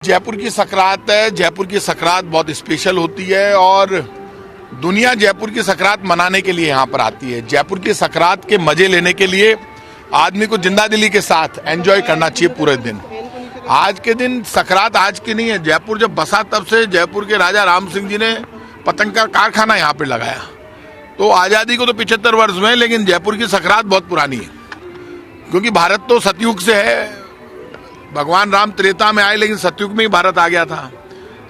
जयपुर की सकरात है। जयपुर की सकरात बहुत स्पेशल होती है और दुनिया जयपुर की सकरात मनाने के लिए यहाँ पर आती है। जयपुर की सकरात के मजे लेने के लिए आदमी को जिंदा दिली के साथ एंजॉय करना चाहिए पूरे दिन। आज के दिन सकरात आज की नहीं है। जयपुर जब बसा तब से जयपुर के राजा राम सिंह जी ने पतंग का कारखाना यहाँ पे लगाया। तो आजादी को तो 75 वर्ष हुए, लेकिन जयपुर की सकरात बहुत पुरानी है, क्योंकि भारत तो सतयुग से है। भगवान राम त्रेता में आए, लेकिन सतयुग में ही भारत आ गया था।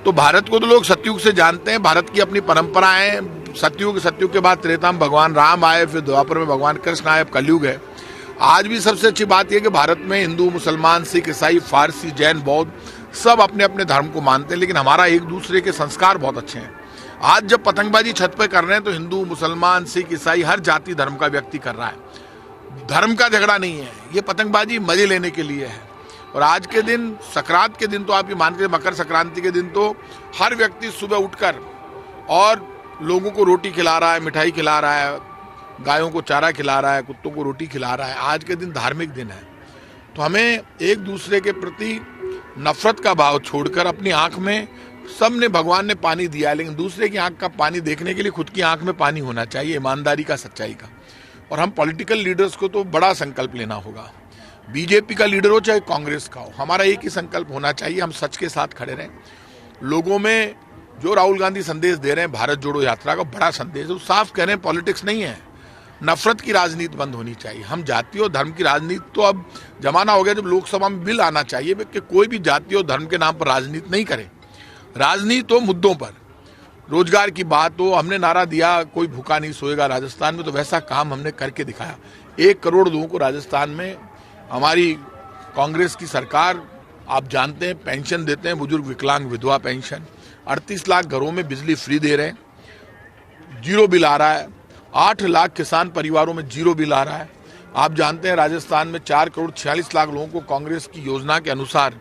तो भारत को तो लोग सतयुग से जानते हैं। भारत की अपनी परंपराएं, सतयुग के बाद त्रेता में भगवान राम आए, फिर द्वापर में भगवान कृष्ण आए, अब कलयुग है। आज भी सबसे अच्छी बात यह कि भारत में हिंदू, मुसलमान, सिख, ईसाई, फारसी, जैन, बौद्ध सब अपने अपने धर्म को मानते हैं, लेकिन हमारा एक दूसरे के संस्कार बहुत अच्छे हैं। आज जब पतंगबाजी छत पे कर रहे हैं तो हिंदू, मुसलमान, सिख, ईसाई हर जाति धर्म का व्यक्ति कर रहा है। धर्म का झगड़ा नहीं है, ये पतंगबाजी मजे लेने के लिए है। और आज के दिन, सकरात के दिन तो आप ये मान के, मकर संक्रांति के दिन तो हर व्यक्ति सुबह उठकर और लोगों को रोटी खिला रहा है, मिठाई खिला रहा है, गायों को चारा खिला रहा है, कुत्तों को रोटी खिला रहा है। आज के दिन धार्मिक दिन है, तो हमें एक दूसरे के प्रति नफरत का भाव छोड़कर अपनी आंख में, सब ने भगवान ने पानी दिया, लेकिन दूसरे की आंख का पानी देखने के लिए खुद की आंख में पानी होना चाहिए, ईमानदारी का, सच्चाई का। और हम पॉलिटिकल लीडर्स को तो बड़ा संकल्प लेना होगा। बीजेपी का लीडर हो चाहे कांग्रेस का हो, हमारा एक ही संकल्प होना चाहिए, हम सच के साथ खड़े रहें। लोगों में जो राहुल गांधी संदेश दे रहे हैं, भारत जोड़ो यात्रा का बड़ा संदेश है, वो साफ कह रहे हैं पॉलिटिक्स नहीं है, नफरत की राजनीति बंद होनी चाहिए। हम जाति और धर्म की राजनीति, तो अब जमाना हो गया जब लोकसभा में बिल आना चाहिए कि कोई भी जाति और धर्म के नाम पर राजनीति नहीं करे। राजनीति हो मुद्दों पर, रोजगार की बात हो। हमने नारा दिया कोई भूखा नहीं सोएगा राजस्थान में, तो वैसा काम हमने करके दिखाया। 1 करोड़ लोगों को राजस्थान में हमारी कांग्रेस की सरकार, आप जानते हैं, पेंशन देते हैं, बुजुर्ग विकलांग विधवा पेंशन। 38 लाख घरों में बिजली फ्री दे रहे हैं, 0 बिल आ रहा है। 8 लाख किसान परिवारों में 0 बिल आ रहा है। आप जानते हैं राजस्थान में 4 करोड़ 46 लाख लोगों को कांग्रेस की योजना के अनुसार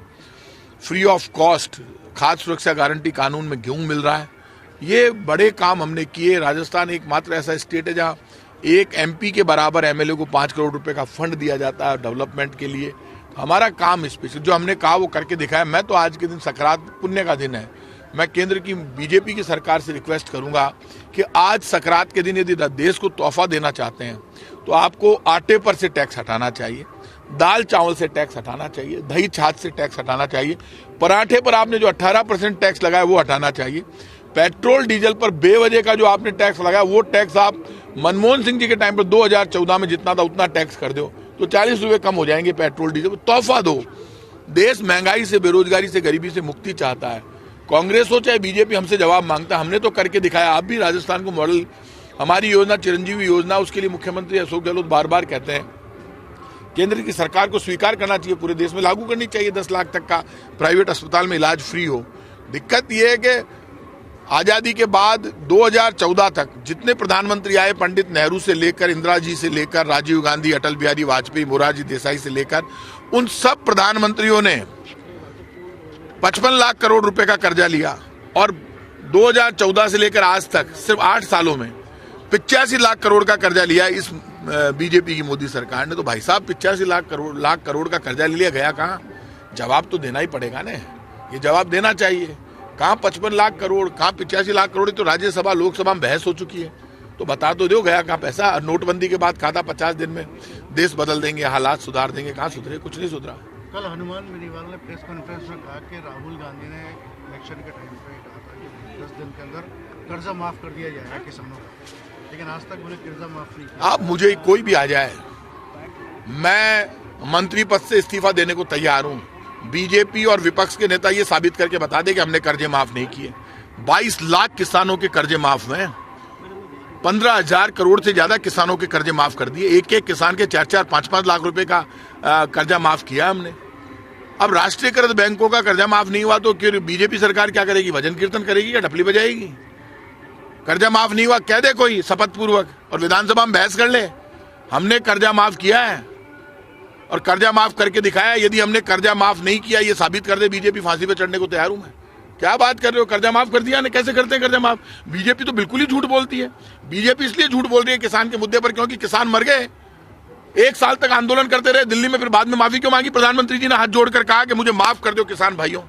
फ्री ऑफ कॉस्ट खाद्य सुरक्षा गारंटी कानून में गेहूं मिल रहा है। ये बड़े काम हमने किए। राजस्थान एकमात्र ऐसा स्टेट है जहां एक एमपी के बराबर एमएलए को 5 करोड़ रुपए का फंड दिया जाता है डेवलपमेंट के लिए। हमारा काम स्पेशल जो हमने कहा वो करके दिखाया। मैं तो आज के दिन सकरात पुण्य का दिन है, मैं केंद्र की बीजेपी की सरकार से रिक्वेस्ट करूंगा कि आज सकरात के दिन यदि देश को तोहफा देना चाहते हैं तो आपको आटे पर से टैक्स हटाना चाहिए, दाल चावल से टैक्स हटाना चाहिए, दही छाछ से टैक्स हटाना चाहिए, पराठे पर आपने जो 18% टैक्स लगाया वो हटाना चाहिए, पेट्रोल डीजल पर बेवजह का जो आपने टैक्स लगाया वो टैक्स आप मनमोहन सिंह जी के टाइम पर 2014 में जितना था उतना टैक्स कर दो, तो 40 रुपए कम हो जाएंगे पेट्रोल डीजल। तोहफा दो। देश महंगाई से, बेरोजगारी से, गरीबी से मुक्ति चाहता है। कांग्रेस हो चाहे बीजेपी हमसे जवाब मांगता है, हमने तो करके दिखाया। आप भी राजस्थान को मॉडल, हमारी योजना चिरंजीवी योजना, उसके लिए मुख्यमंत्री अशोक गहलोत बार बार कहते हैं केंद्र की सरकार को स्वीकार करना चाहिए, पूरे देश में लागू करनी चाहिए। 10 लाख तक का प्राइवेट अस्पताल में इलाज फ्री हो। दिक्कत यह है कि आजादी के बाद 2014 तक जितने प्रधानमंत्री आए, पंडित नेहरू से लेकर, इंदिरा जी से लेकर, राजीव गांधी, अटल बिहारी वाजपेयी, मोरारजी देसाई से लेकर, उन सब प्रधानमंत्रियों ने 55 लाख करोड़ रुपए का कर्जा लिया। और 2014 से लेकर आज तक सिर्फ 8 सालों में 85 लाख करोड़ का कर्जा लिया इस बीजेपी की मोदी सरकार ने। तो भाई साहब 85 लाख करोड़ का कर्जा लिया गया कहाँ? जवाब तो देना ही पड़ेगा ना, ये जवाब देना चाहिए। कहाँ 55 लाख करोड़, कहाँ 85 लाख करोड़? तो राज्यसभा लोकसभा में बहस हो चुकी है, तो बता तो दो गया कहाँ पैसा। नोटबंदी के बाद कहा था 50 दिन में देश बदल देंगे, हालात सुधार देंगे, कहाँ सुधरे? कुछ नहीं सुधरा। कल हनुमान बेनीवाल ने प्रेस कॉन्फ्रेंस में कहा कि राहुल गांधी ने इलेक्शन के टाइम पे कहा था कि 10 दिन के अंदर कर्जा माफ कर दिया जाएगा किसानों का, लेकिन आज तक उन्हें कर्जा माफ नहीं किया। आप मुझे कोई भी आ जाए, मैं मंत्री पद से इस्तीफा देने को तैयार हूं। बीजेपी और विपक्ष के नेता ये साबित करके बता दे कि हमने कर्जे माफ नहीं किए। 22 लाख किसानों के कर्जे माफ हुए, 15,000 करोड़ से ज्यादा किसानों के कर्जे माफ कर दिए। एक एक किसान के 4-4, 5-5 लाख रुपए का कर्जा माफ किया हमने। अब राष्ट्रीयकृत बैंकों का कर्जा माफ नहीं हुआ तो फिर बीजेपी सरकार क्या करेगी? भजन कीर्तन करेगी या ढपली बजाएगी? कर्जा माफ नहीं हुआ कह दे कोई शपथ पूर्वक, और विधानसभा में बहस कर ले। हमने कर्जा माफ किया है और कर्जा माफ करके दिखाया। यदि हमने कर्जा माफ नहीं किया ये साबित कर दे बीजेपी, फांसी पे चढ़ने को तैयार हूं मैं। क्या बात कर रहे हो? कर्जा माफ कर दिया ने? कैसे करते हैं कर्जा माफ? बीजेपी तो बिल्कुल ही झूठ बोलती है। बीजेपी इसलिए झूठ बोल रही है किसान के मुद्दे पर क्योंकि किसान मर गए। 1 साल तक आंदोलन करते रहे दिल्ली में, फिर बाद में माफी क्यों मांगी? प्रधानमंत्री जी ने हाथ जोड़कर कहा कि मुझे माफ कर दो किसान भाइयों।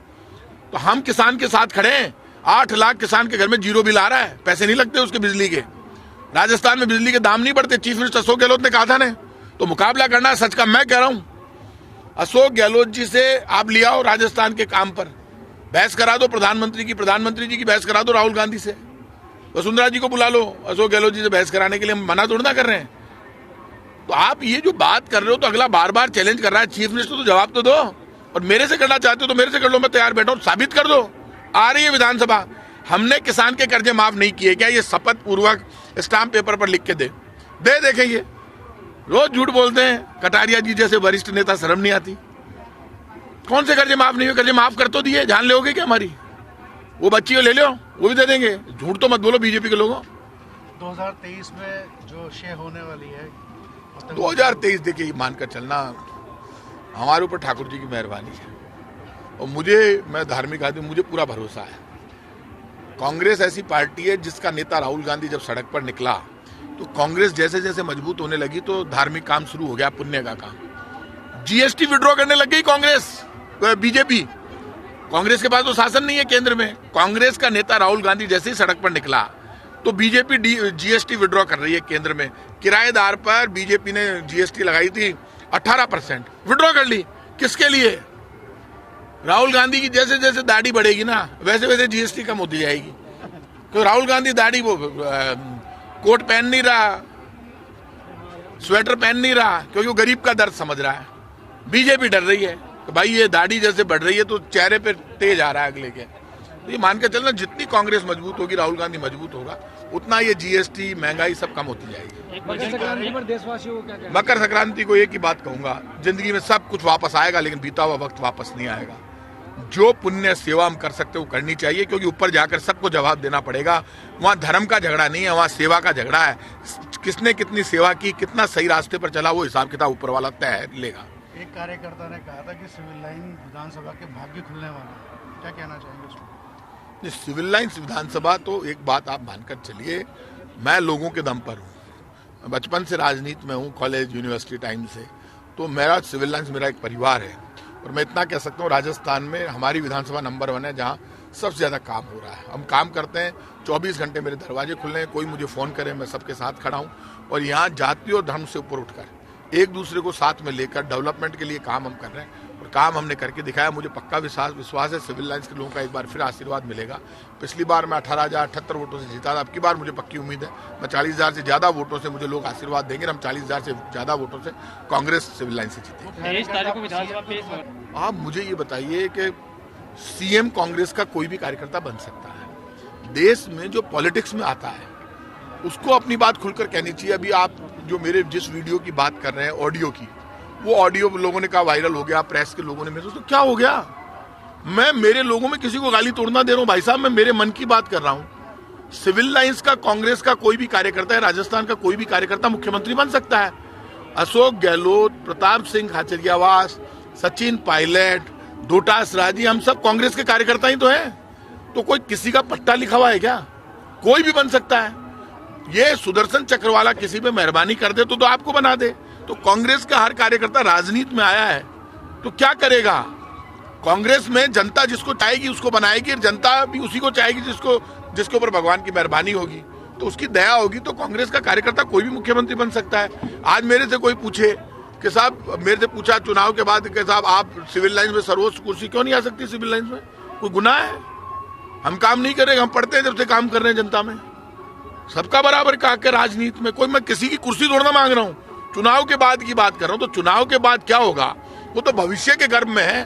तो हम किसान के साथ खड़े हैं। 8 लाख किसान के घर में जीरो बिल आ रहा है, पैसे नहीं लगते उसके बिजली के। राजस्थान में बिजली के दाम नहीं बढ़ते। चीफ मिनिस्टर अशोक गहलोत ने कहा था ने, तो मुकाबला करना है सच का। मैं कह रहा हूं अशोक गहलोत जी से आप ले आओ राजस्थान के काम पर, बहस करा दो प्रधानमंत्री जी की बहस करा दो राहुल गांधी से। वसुंधरा जी को बुला लो अशोक गहलोत जी से बहस कराने के लिए, हम मना थोड़ा ना कर रहे हैं। तो आप ये जो बात कर रहे हो, तो अगला बार बार चैलेंज कर रहा है चीफ मिनिस्टर, तो जवाब तो दो। और मेरे से करना चाहते हो तो मेरे से कर लो, मैं तैयार बैठा हूं, साबित कर दो। आ रही है विधानसभा, हमने किसान के कर्जे माफ नहीं किए क्या? ये शपथ पूर्वक स्टाम्प पेपर पर लिख के दे देखेंगे। रोज झूठ बोलते हैं कटारिया जी जैसे वरिष्ठ नेता, शर्म नहीं आती? कौन से कर्जे माफ नहीं हुए? कर्जे माफ कर तो दिए, जान लोगे क्या हमारी? वो बच्ची को ले लो, वो भी दे देंगे। झूठ तो मत बोलो बीजेपी के लोगों। 2023 में जो शेयर होने वाली है 2023 देखिए, मानकर चलना हमारे ऊपर ठाकुर जी की मेहरबानी है। और मैं धार्मिक आदमी, मुझे पूरा भरोसा है। कांग्रेस ऐसी पार्टी है जिसका नेता राहुल गांधी जब सड़क पर निकला तो कांग्रेस जैसे जैसे मजबूत होने लगी तो धार्मिक काम शुरू हो गया, पुण्य का काम। जीएसटी विड्रॉ करने लग गई कांग्रेस, बीजेपी। कांग्रेस के पास तो शासन नहीं है केंद्र में। कांग्रेस का नेता राहुल गांधी जैसे ही सड़क पर निकला तो बीजेपी जीएसटी विड्रॉ कर रही है केंद्र में। किराएदार पर बीजेपी ने जीएसटी लगाई थी 18%, विड्रॉ कर ली। किसके लिए? राहुल गांधी की जैसे जैसे दाढ़ी बढ़ेगी ना वैसे वैसे जीएसटी कम होती जाएगी। तो राहुल गांधी दाढ़ी वो कोट पहन नहीं रहा, स्वेटर पहन नहीं रहा, क्योंकि वो गरीब का दर्द समझ रहा है। बीजेपी डर रही है तो भाई ये दाढ़ी जैसे बढ़ रही है तो चेहरे पे तेज आ रहा है अगले के। तो ये मान के चलना, जितनी कांग्रेस मजबूत होगी, राहुल गांधी मजबूत होगा, उतना ये जीएसटी महंगाई सब कम होती जाएगी। मकर संक्रांति पर देशवासियों को क्या कहना? मकर संक्रांति को एक ही बात कहूंगा, जिंदगी में सब कुछ वापस आएगा लेकिन बीता हुआ वक्त वापस नहीं आएगा। जो पुण्य सेवा हम कर सकते हो वो करनी चाहिए, क्योंकि ऊपर जाकर सबको जवाब देना पड़ेगा। वहां धर्म का झगड़ा नहीं है, वहां सेवा का झगड़ा है। किसने कितनी सेवा की, कितना सही रास्ते पर चला, वो हिसाब किताब ऊपर वाला तय लेगा। एक कार्यकर्ता ने कहा था कि सिविल लाइन विधानसभा के भाग्य खुलने वाला है, क्या कहना चाहेंगे उसमें? सिविल लाइन्स विधानसभा, तो एक बात आप मानकर चलिए, मैं लोगों के दम पर हूँ। बचपन से राजनीति में हूँ, कॉलेज यूनिवर्सिटी टाइम से, तो मेरा सिविल लाइन्स मेरा एक परिवार है। और मैं इतना कह सकता हूँ, राजस्थान में हमारी विधानसभा नंबर 1 है जहाँ सबसे ज़्यादा काम हो रहा है। हम काम करते हैं, 24 घंटे मेरे दरवाजे खुले हैं, कोई मुझे फ़ोन करे मैं सबके साथ खड़ा हूँ। और यहाँ जाति और धर्म से ऊपर उठकर एक दूसरे को साथ में लेकर डेवलपमेंट के लिए काम हम कर रहे हैं, और काम हमने करके दिखाया। मुझे पक्का विश्वास है सिविल लाइन्स के लोगों का एक बार फिर आशीर्वाद मिलेगा। पिछली बार मैं 18,078 वोटों से जीता था, अब की बार मुझे पक्की उम्मीद है मैं 40,000 से ज़्यादा वोटों से मुझे लोग आशीर्वाद देंगे। हम 40,000 से ज़्यादा वोटों से कांग्रेस सिविल लाइन से जीतेगी। आप मुझे ये बताइए कि सीएम कांग्रेस का कोई भी कार्यकर्ता बन सकता है। देश में जो पॉलिटिक्स में आता है उसको अपनी बात खुलकर कहनी चाहिए। अभी आप जो मेरे जिस वीडियो की बात कर रहे हैं, ऑडियो की, वो ऑडियो लोगों ने कहा वायरल हो गया, प्रेस के लोगों ने, मेरे तो क्या हो गया? मैं मेरे लोगों में किसी को गाली तोड़ना दे रहा हूं भाई साहब, मैं मेरे मन की बात कर रहा हूं। सिविल लाइंस का कांग्रेस का कोई भी कार्यकर्ता है, राजस्थान का कोई भी कार्यकर्ता मुख्यमंत्री बन सकता है। अशोक गहलोत, प्रताप सिंह खाचरियावास, सचिन पायलट, डोटास राजी, हम सब कांग्रेस के कार्यकर्ता ही तो हैं। तो कोई किसी का पट्टा लिखा हुआ है क्या? कोई भी बन सकता है। ये सुदर्शन चक्र वाला किसी पे मेहरबानी कर दे तो आपको बना दे। तो कांग्रेस का हर कार्यकर्ता राजनीति में आया है तो क्या करेगा? कांग्रेस में जनता जिसको चाहेगी उसको बनाएगी, और जनता भी उसी को चाहेगी जिसके ऊपर भगवान की मेहरबानी होगी, तो उसकी दया होगी। तो कांग्रेस का कार्यकर्ता कोई भी मुख्यमंत्री बन सकता है। आज मेरे से कोई पूछे कि साहब, मेरे से पूछा चुनाव के बाद कि साहब आप सिविल लाइन में सर्वोच्च कुर्सी क्यों नहीं आ सकती? सिविल लाइन में कोई गुनाह है? हम काम नहीं करेंगे, हम पढ़ते हैं जब से काम कर रहे हैं जनता में। सबका बराबर का के राजनीति में कोई, मैं किसी की कुर्सी तोड़ना मांग रहा हूँ, चुनाव के बाद की बात कर रहा हूँ। तो चुनाव के बाद क्या होगा वो तो भविष्य के गर्भ में है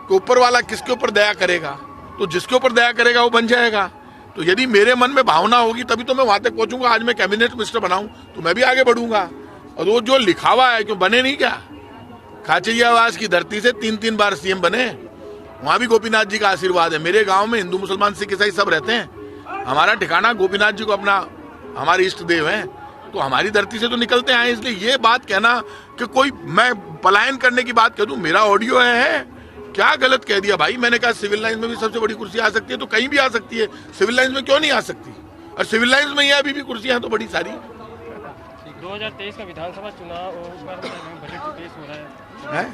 कि ऊपर वाला किसके ऊपर दया करेगा, तो जिसके ऊपर दया करेगा वो बन जाएगा। तो यदि मेरे मन में भावना होगी तभी तो मैं वहां तक पहुंचूंगा। आज मैं कैबिनेट मिनिस्टर बनाऊं तो मैं भी आगे बढ़ूंगा। और वो जो लिखा हुआ है क्यों बने नहीं क्या? खाचरियावास की धरती से 3 बार सीएम बने, वहां भी गोपीनाथ जी का आशीर्वाद है। मेरे गाँव में हिंदू मुसलमान सिख ईसाई सब रहते हैं, हमारा ठिकाना गोपीनाथ जी को अपना हमारे इष्ट देव हैं, तो हमारी धरती से तो निकलते आए। इसलिए ये बात कहना कि कोई मैं पलायन करने की बात कह दूं, मेरा ऑडियो है, क्या गलत कह दिया भाई? मैंने कहा सिविल लाइन में भी सबसे बड़ी कुर्सी आ सकती है तो कहीं भी आ सकती है, सिविल लाइन में क्यों नहीं आ सकती? और सिविल लाइन में ये अभी भी कुर्सियां तो बड़ी सारी। 2023 का विधानसभा चुनाव पर बजट पेश हो रहा है।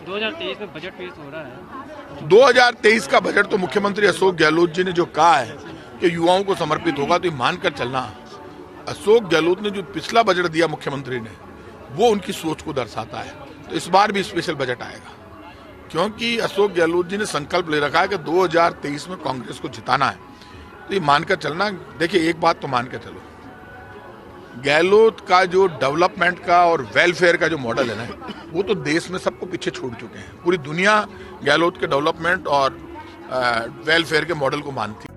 2023 में बजट पेश हो रहा है। 2023 का बजट तो मुख्यमंत्री अशोक गहलोत जी ने जो कहा है कि युवाओं को समर्पित होगा, तो ये मानकर चलना, अशोक गहलोत ने जो पिछला बजट दिया मुख्यमंत्री ने, वो उनकी सोच को दर्शाता है। तो इस बार भी स्पेशल बजट आएगा, क्योंकि अशोक गहलोत जी ने संकल्प ले रखा है कि 2023 में कांग्रेस को जिताना है। तो ये मानकर चलना, देखिए एक बात तो मान के चलो, गहलोत का जो डेवलपमेंट का और वेलफेयर का जो मॉडल है ना, वो तो देश में सबको पीछे छोड़ चुके हैं। पूरी दुनिया गहलोत के डेवलपमेंट और वेलफेयर के मॉडल को मानती है।